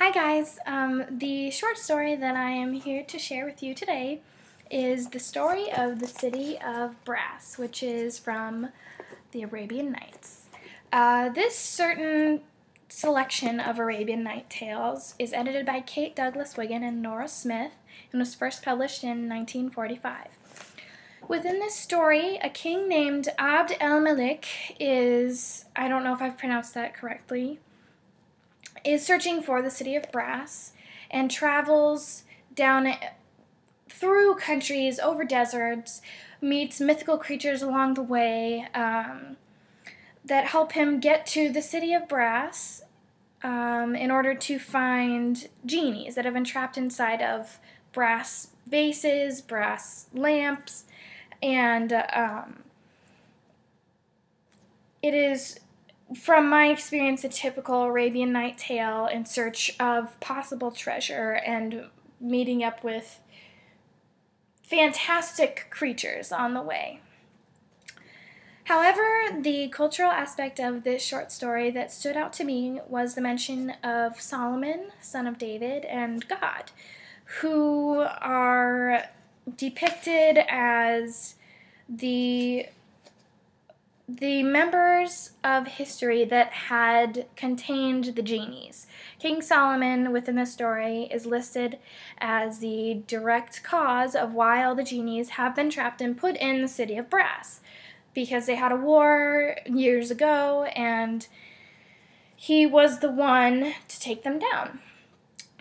Hi guys, the short story that I am here to share with you today is the story of the city of Brass, which is from the Arabian Nights. This certain selection of Arabian Night Tales is edited by Kate Douglas Wiggin and Nora Smith and was first published in 1945. Within this story, a king named Abd el-Malik I don't know if I've pronounced that correctly, is searching for the city of Brass and travels down through countries, over deserts, meets mythical creatures along the way that help him get to the city of Brass in order to find genies that have been trapped inside of brass vases, brass lamps, and it is, from my experience, a typical Arabian Night tale in search of possible treasure and meeting up with fantastic creatures on the way. However, the cultural aspect of this short story that stood out to me was the mention of Solomon, son of David, and God, who are depicted as the members of history that had contained the genies. King Solomon within the story is listed as the direct cause of why all the genies have been trapped and put in the city of Brass, because they had a war years ago and he was the one to take them down.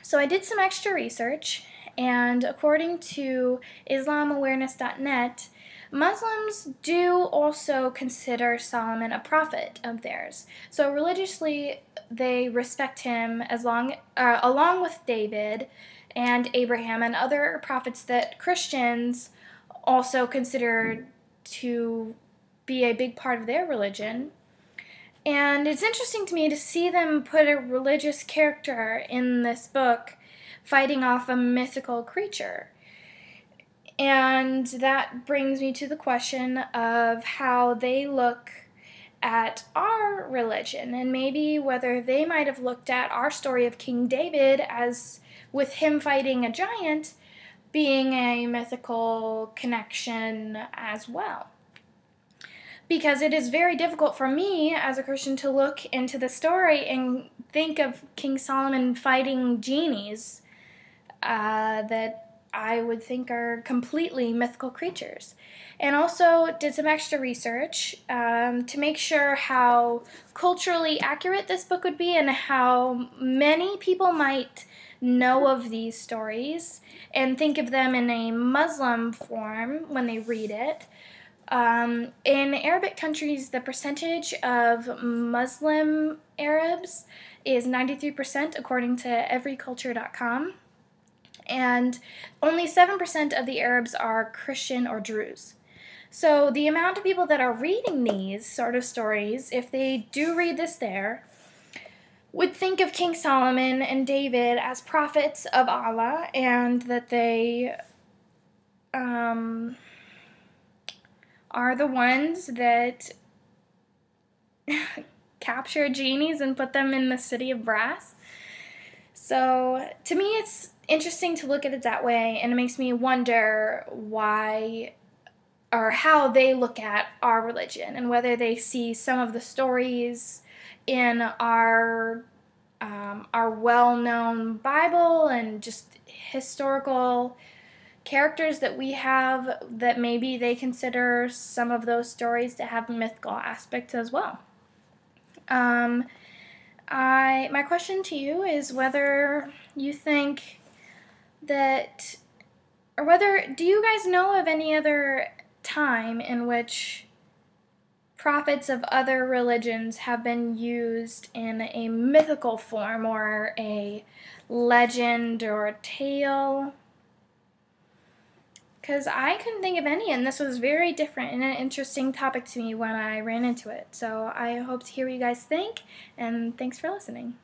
So I did some extra research, and according to IslamAwareness.net, Muslims do also consider Solomon a prophet of theirs. So religiously, they respect him along with David and Abraham and other prophets that Christians also consider to be a big part of their religion. And it's interesting to me to see them put a religious character in this book fighting off a mythical creature. And that brings me to the question of how they look at our religion, and maybe whether they might have looked at our story of King David as, with him fighting a giant, being a mythical connection as well. Because it is very difficult for me as a Christian to look into the story and think of King Solomon fighting genies that I would think are completely mythical creatures. And also did some extra research to make sure how culturally accurate this book would be and how many people might know of these stories and think of them in a Muslim form when they read it. In Arabic countries, the percentage of Muslim Arabs is 93% according to everyculture.com. And only 7% of the Arabs are Christian or Druze. So the amount of people that are reading these sort of stories, if they do read this there, would think of King Solomon and David as prophets of Allah, and that they are the ones that capture genies and put them in the city of Brass. So to me, it's interesting to look at it that way, and it makes me wonder why or how they look at our religion, and whether they see some of the stories in our well-known Bible and just historical characters that we have, that maybe they consider some of those stories to have mythical aspects as well. My question to you is whether you think that, or whether, do you guys know of any other time in which prophets of other religions have been used in a mythical form, or a legend or a tale? Because I couldn't think of any, and this was very different and an interesting topic to me when I ran into it. So I hope to hear what you guys think, and thanks for listening.